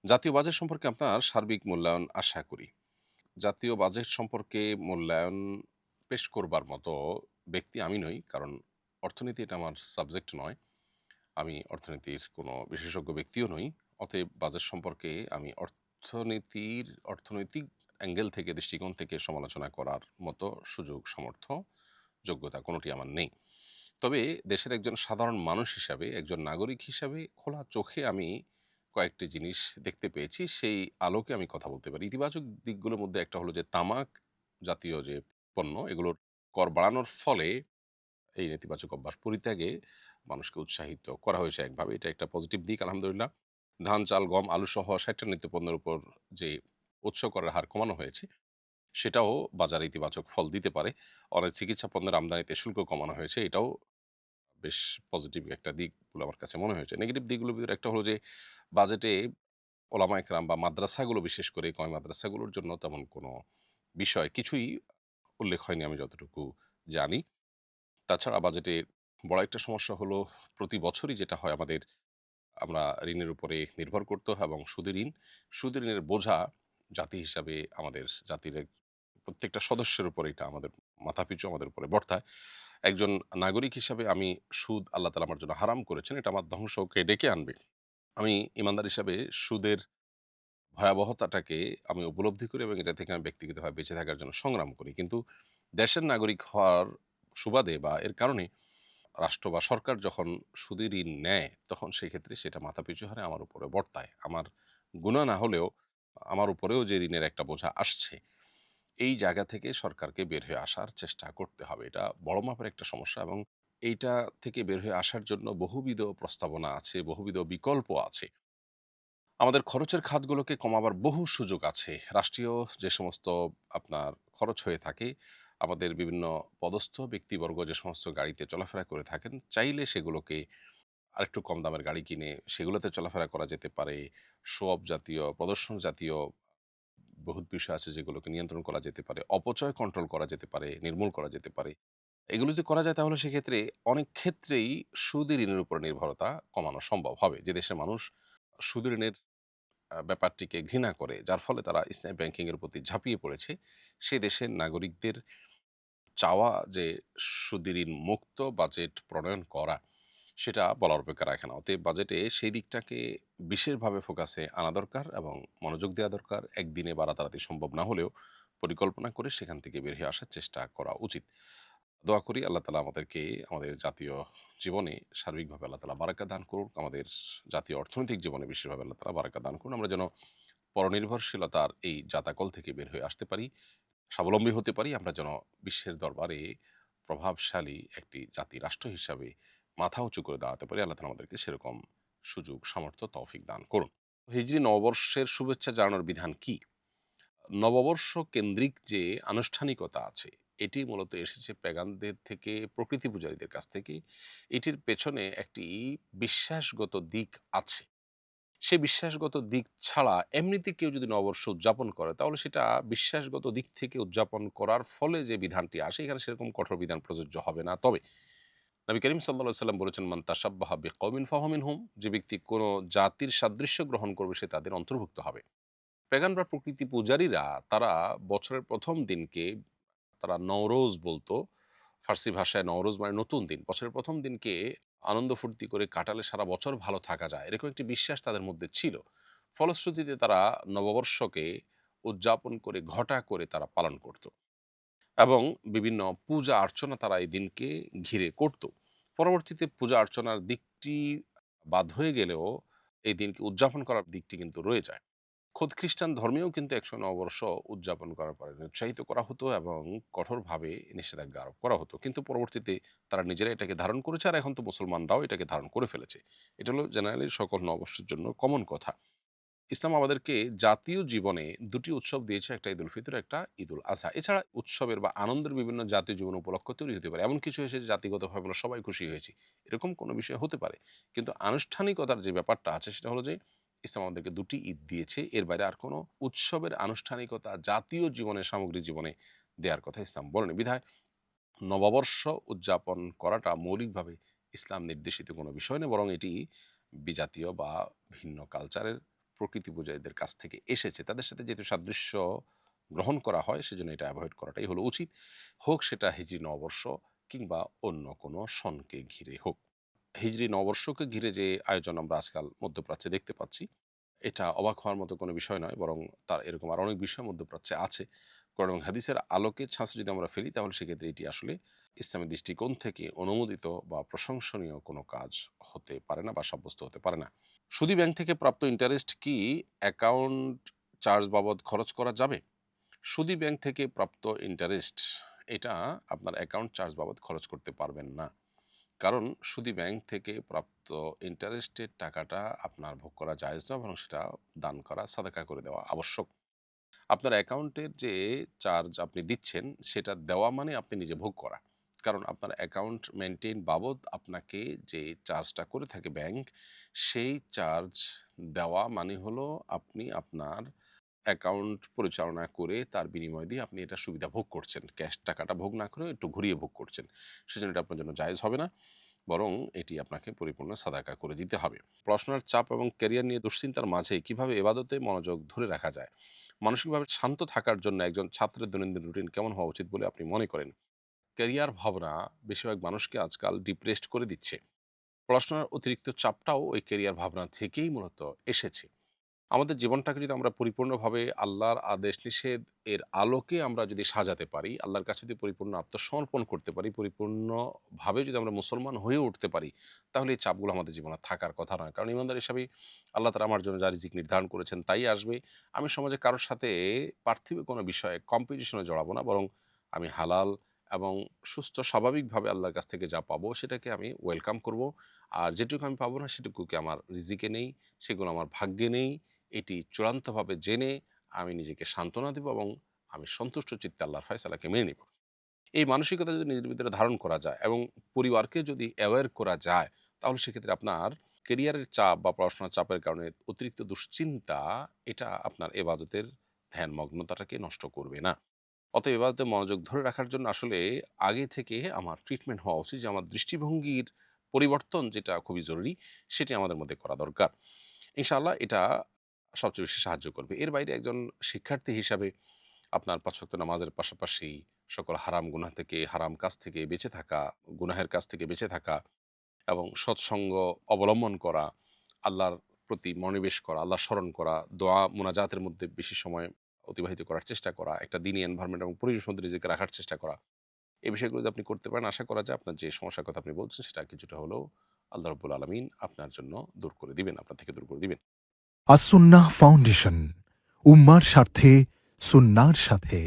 জাতীয় বাজেট সম্পর্কে আপনার সার্বিক মূল্যায়ন আশা করি। জাতীয় বাজেট সম্পর্কে মূল্যায়ন পেশ করবার মতো ব্যক্তি আমি নই। কারণ অর্থনীতি এটা আমার সাবজেক্ট নয়। আমি অর্থনীতির কোনো বিশেষজ্ঞ ব্যক্তিও নই। অতএব বাজেট সম্পর্কে আমি অর্থনৈতিক অ্যাঙ্গেল থেকে দৃষ্টিকোণ থেকে সমালোচনা করার মতো সুযোগ, সামর্থ্য, যোগ্যতা কোনোটি আমার নেই। তবে দেশের একজন সাধারণ মানুষ হিসাবে, একজন নাগরিক হিসাবে খোলা চোখে আমি কয়েকটি জিনিস দেখতে পেয়েছি। সেই আলোকে আমি কথা বলতে পারি। ইতিবাচক দিকগুলোর মধ্যে একটা হলো যে তামাক জাতীয় যে পণ্য এগুলোর কর বাড়ানোর ফলে এই নেতিবাচক অভ্যাস পরিত্যাগে মানুষকে উৎসাহিত করা হয়েছে একভাবে। এটা একটা পজিটিভ দিক আলহামদুলিল্লাহ। ধান, চাল, গম, আলুসহ ৬০ টা নিত্যপণ্যের উপর যে উৎস করের হার কমানো হয়েছে সেটাও বাজারে ইতিবাচক ফল দিতে পারে। অনেক চিকিৎসা পণ্যের আমদানিতে শুল্ক কমানো হয়েছে। এটাও বেশ পজিটিভ একটা দিক বলে আমার কাছে মনে হয়েছে। নেগেটিভ দিকগুলোর ভিতরে একটা হলো যে বাজেটে ওলামা একরাম বা মাদ্রাসাগুলো বিশেষ করে কওমি মাদ্রাসাগুলোর জন্য তেমন কোনো বিষয় কিছুই উল্লেখ হয়নি আমি যতটুকু জানি। তাছাড়া বাজেটে বড় একটা সমস্যা হলো প্রতি বছরই যেটা হয় আমরা ঋণের উপরে নির্ভর করতে হয় এবং সুদের ঋণ। সুদের ঋণের বোঝা জাতি হিসাবে আমাদের জাতির প্রত্যেকটা সদস্যের উপরে এটা আমাদের মাথাপিছু আমাদের উপরে বর্তায়। একজন নাগরিক হিসাবে আমি সুদ আল্লাহ তাআলা আমার জন্য হারাম করেছেন। এটা আমার ধ্বংসকে ডেকে আনবে। আমি ঈমানদার হিসাবে সুদের ভয়াবহতাটাকে আমি উপলব্ধি করি এবং এটা থেকে আমি ব্যক্তিগতভাবে বেঁচে থাকার জন্য সংগ্রাম করি। কিন্তু দেশের নাগরিক হওয়ার সুবাদে বা এর কারণে রাষ্ট্র বা সরকার যখন সুদী ঋণ নেয়, তখন সেক্ষেত্রে সেটা মাথাপিছু হারে আমার উপরে বর্তায়। আমার গুনাহ না হলেও আমার উপরেও যে ঋণের একটা বোঝা আসছে, এই জায়গা থেকে সরকারকে বের হয়ে আসার চেষ্টা করতে হবে। এটা বড় মাপের একটা সমস্যা এবং এইটা থেকে বের হয়ে আসার জন্য বহুবিধ প্রস্তাবনা আছে, বহুবিধ বিকল্প আছে। আমাদের খরচের খাতগুলোকে কমাবার বহু সুযোগ আছে। রাষ্ট্রীয় যে সমস্ত আপনার খরচ হয়ে থাকে, আমাদের বিভিন্ন পদস্থ ব্যক্তিবর্গ যে সমস্ত গাড়িতে চলাফেরা করে থাকেন, চাইলে সেগুলোকে আরেকটু কম দামের গাড়ি কিনে সেগুলোতে চলাফেরা করা যেতে পারে। শো অফ জাতীয়, প্রদর্শন জাতীয় বহুত বিষয় আছে যেগুলোকে নিয়ন্ত্রণ করা যেতে পারে। অপচয় কন্ট্রোল করা যেতে পারে, নির্মূল করা যেতে পারে। এগুলো যদি করা যায় তাহলে সেক্ষেত্রে অনেক ক্ষেত্রেই সুদী ঋণের উপর নির্ভরতা কমানো সম্ভব হবে। যে দেশের মানুষ সুদী ঋণের ব্যাপারটিকে ঘৃণা করে, যার ফলে তারা ইসলামী ব্যাংকিং এর প্রতি ঝাঁপিয়ে পড়েছে। সে দেশের নাগরিকদের চাওয়া যে সুদী ঋণ মুক্ত বাজেট প্রণয়ন করা, সেটা বলার অপেক্ষা রাখে না। অতএব বাজেটে সেই দিকটাকে বিশেষভাবে ফোকাসে আনা দরকার এবং মনোযোগ দেওয়া দরকার। একদিনে বা রাতারাতি সম্ভব না হলেও পরিকল্পনা করে সেখান থেকে বের হয়ে আসার চেষ্টা করা উচিত। দোয়া করি আল্লাহ তাআলা আমাদেরকে আমাদের জাতীয় জীবনে সার্বিকভাবে আল্লাহ তাআলা বারাকা দান করুন। আমাদের জাতীয় অর্থনৈতিক জীবনে বিশেষভাবে আল্লাহ তাআলা বারাকা দান করুন। আমরা যেন পরনির্ভরশীলতার এই জাতাকল থেকে বের হয়ে আসতে পারি, স্বাবলম্বী হতে পারি। আমরা যেন বিশ্বের দরবারে প্রভাবশালী একটি জাতি রাষ্ট্র হিসাবে মাথা উঁচু করে দাঁড়াতে পারি। আল্লাহ তাআলা আমাদেরকে সেরকম সুযোগ, সামর্থ্য, তৌফিক দান করুন। হিজরি নববর্ষের শুভেচ্ছা জানানোর বিধান কি? নববর্ষ কেন্দ্রিক যে আনুষ্ঠানিকতা আছে, এটি মূলত এসেছে পেগানদের থেকে, প্রকৃতি পূজারীদের কাছ থেকে। এটির পেছনে একটি বিশ্বাসগত দিক আছে। সে বিশ্বাসগত দিক ছাড়া এমনিতে কেউ যদি নববর্ষ উদযাপন করে, তাহলে সেটা বিশ্বাসগত দিক থেকে উদযাপন করার ফলে যে বিধানটি আসে, এখানে সেরকম কঠোর বিধান প্রযোজ্য হবে না। তবে নবী করিম সাল্লাল্লাহু আলাইহি সাল্লাম বলেছেন, "মান তাশাব্বাহা বিকওমিন ফাহুয়া মিনহুম।" যে ব্যক্তি কোন জাতির সাদৃশ্য গ্রহণ করবে, সে তাদের অন্তর্ভুক্ত হবে। পেগান বা প্রকৃতি পূজারীরা তারা বছরের ১ম দিনকে তারা নওরোজ বলতো। ফার্সি ভাষায় নওরোজ মানে নতুন দিন। বছরের ১ম দিনকে আনন্দ ফুর্তি করে কাটালে সারা বছর ভালো থাকা যায়। এরকম একটি বিশ্বাস তাদের মধ্যে ছিল। ফলশ্রুতিতে তারা নববর্ষকে উদযাপন করে ঘটা করে তারা পালন করত। এবং বিভিন্ন পূজা অর্চনা তারা এই দিনকে ঘিরে করত। পরবর্তীতে পূজা অর্চনার দিকটি বাদ হয়ে গেলেও এই দিনকে উদযাপন করার দিকটি কিন্তু রয়ে যায়। খোদ খ্রিস্টান ধর্মেও কিন্তু একসময় নববর্ষ উদযাপন করার পরে উৎসাহিত করা হতো এবং কঠোরভাবে নিষেধাজ্ঞা আরোপ করা হতো। কিন্তু পরবর্তীতে তারা নিজেরা এটাকে ধারণ করেছে আর এখন তো মুসলমানরাও এটাকে ধারণ করে ফেলেছে। এটা হলো জেনারেলি সকল নববর্ষের জন্য কমন কথা। ইসলাম আমাদেরকে জাতীয় জীবনে ২ টি উৎসব দিয়েছে, একটা ঈদুল ফিতর, একটা ঈদুল আজহা। এছাড়া উৎসবের বা আনন্দের বিভিন্ন জাতীয় জীবন উপলক্ষ তৈরি হতে পারে। এমন কিছু হয়েছে যে জাতিগতভাবে আমরা সবাই খুশি হয়েছি। এরকম কোনো বিষয় হতে পারে। কিন্তু আনুষ্ঠানিকতার যে ব্যাপারটা আছে সেটা হলো যে ইসলাম আমাদেরকে ২ টি ঈদ দিয়েছে। এর বাইরে আর কোনো উৎসবের আনুষ্ঠানিকতা জাতীয় জীবনে, সামগ্রিক জীবনে দেয়ার কথা ইসলাম বলেনি। বিধায় নববর্ষ উদযাপন করাটা মৌলিকভাবে ইসলাম নির্দেশিত কোনো বিষয় নয়, বরং এটি বিজাতীয় বা ভিন্ন কালচারের প্রকৃতি পূজারীদের কাছ থেকে এসেছে, তাদের সাথে যেহেতু সাদৃশ্য গ্রহণ করা হয়, সেজন্য এটা অ্যাভয়েড করাটাই হলো উচিত, হোক সেটা হিজরি নববর্ষ কিংবা অন্য কোনো সনকে ঘিরে হোক। হিজরি নববর্ষকে ঘিরে যে আয়োজন আমরা আজকাল মধ্যপ্রাচ্যে দেখতে পাচ্ছি, এটা অবাক হওয়ার মতো কোনো বিষয় নয়, বরং তার এরকম আরও অনেক বিষয় মধ্যপ্রাচ্যে আছে। কোরআন এবং হাদিসের আলোকে ছাঁচ যদি আমরা ফেলি, তাহলে সেক্ষেত্রে এটি আসলে ইসলামের দৃষ্টিকোণ থেকে অনুমোদিত বা প্রশংসনীয় কোনো কাজ হতে পারে না বা সাব্যস্ত হতে পারে না। সুদী ব্যাংক থেকে প্রাপ্ত ইন্টারেস্ট কি অ্যাকাউন্ট চার্জ বাবদ খরচ করা যাবে? সুদী ব্যাংক থেকে প্রাপ্ত ইন্টারেস্ট এটা আপনার অ্যাকাউন্ট চার্জ বাবদ খরচ করতে পারবেন না। কারণ সুদী ব্যাংক থেকে প্রাপ্ত ইন্টারেস্টের টাকাটা আপনার ভোগ করা জায়েজ নয়, বরং সেটা দান করা, সাদাকা করে দেওয়া আবশ্যক। আপনার অ্যাকাউন্টের যে চার্জ আপনি দিচ্ছেন, সেটা দেওয়া মানে আপনি নিজে ভোগ করা। কারণ আপনার অ্যাকাউন্ট মেইনটেইন বাবদ আপনাকে যে চার্জটা করে থাকে ব্যাংক, সেই চার্জ দেওয়া মানে হলো আপনি আপনার অ্যাকাউন্ট পরিচালনা করে তার বিনিময় দিয়ে আপনি এটা সুবিধা ভোগ করছেন। ক্যাশ টাকাটা ভোগ না করে একটু ঘুরিয়ে ভোগ করছেন। সেজন্য এটা আপনার জন্য জায়েজ হবে না, বরং এটি আপনাকে পরিপূর্ণ সাদাকা করে দিতে হবে। পড়াশোনার চাপ এবং ক্যারিয়ার নিয়ে দুশ্চিন্তার মাঝে কিভাবে ইবাদতে মনোযোগ ধরে রাখা যায়? মানসিকভাবে শান্ত থাকার জন্য একজন ছাত্রের দৈনন্দিন রুটিন কেমন হওয়া উচিত বলে আপনি মনে করেন? ক্যারিয়ার ভাবনা বেশিরভাগ মানুষকে আজকাল ডিপ্রেসড করে দিচ্ছে। পড়াশোনার অতিরিক্ত চাপটাও ওই ক্যারিয়ার ভাবনা থেকেই মূলত এসেছে। আমাদের জীবনটাকে যদি আমরা পরিপূর্ণভাবে আল্লাহর আদেশ নিষেধ এর আলোকে আমরা যদি সাজাতে পারি, আল্লাহর কাছে যদি পরিপূর্ণ আত্মসমর্পণ করতে পারি, পরিপূর্ণভাবে যদি আমরা মুসলমান হয়ে উঠতে পারি, তাহলে এই চাপগুলো আমাদের জীবনে থাকার কথা নয়। কারণ ইমানদার হিসাবে আল্লাহ তাআলা আমার জন্য যা রিজিক নির্ধারণ করেছেন তাই আসবে। আমি সমাজে কারোর সাথে পার্থিব কোনো বিষয়ে কম্পিটিশনে জড়াবো না, বরং আমি হালাল এবং সুস্থ স্বাভাবিকভাবে আল্লাহর কাছ থেকে যা পাবো সেটাকে আমি ওয়েলকাম করব। আর যেটুকু আমি পাবো না সেটুকুকে আমার রিজিকে নেই, সেগুলো আমার ভাগ্যে নেই, এটি চূড়ান্তভাবে জেনে আমি নিজেকে সান্ত্বনা দেব এবং আমি সন্তুষ্ট চিত্তে আল্লাহর ফয়সালাকে মেনে নিব। এই মানসিকতা যদি নিজের ভিতরে ধারণ করা যায় এবং পরিবারকে যদি অ্যাওয়্যার করা যায়, তাহলে সেক্ষেত্রে আপনার ক্যারিয়ারের চাপ বা পড়াশোনার চাপের কারণে অতিরিক্ত দুশ্চিন্তা এটা আপনার এবাদতের ধ্যানমগ্নতাটাকে নষ্ট করবে না। অতএব এবাদতে মনোযোগ ধরে রাখার জন্য আসলে আগে থেকে আমার ট্রিটমেন্ট হওয়া উচিত যে আমার দৃষ্টিভঙ্গির পরিবর্তন যেটা খুবই জরুরি, সেটি আমাদের মধ্যে করা দরকার। ইনশাআল্লাহ এটা সবচেয়ে বেশি সাহায্য করবে। এর বাইরে একজন শিক্ষার্থী হিসাবে আপনার ৫ ওয়াক্ত নামাজের পাশাপাশি সকল হারাম গুনাহ থেকে, হারাম কাজ থেকে বেঁচে থাকা, গুনাহের কাজ থেকে বেঁচে থাকা এবং সৎসঙ্গ অবলম্বন করা, আল্লাহর প্রতি মনোনিবেশ করা, আল্লাহ স্মরণ করা, দোয়া মোনাজাতের মধ্যে বেশি সময় অতিবাহিত করার চেষ্টা করা, একটা দিনী এনভায়রনমেন্ট এবং পরিবেশের মধ্যে নিজেকে রাখার চেষ্টা করা। এই বিষয়গুলো যদি আপনি করতে পারেন, আশা করা যায় আপনার যে সমস্যার কথা আপনি বলছেন সেটা কিছুটা হলেও আল্লাহ রাব্বুল আলামিন আপনার জন্য দূর করে দিবেন, আপনার থেকে দূর করে দিবেন। আসুন্নাহ ফাউন্ডেশন, উম্মার স্বার্থে সুন্নাহর সাথে।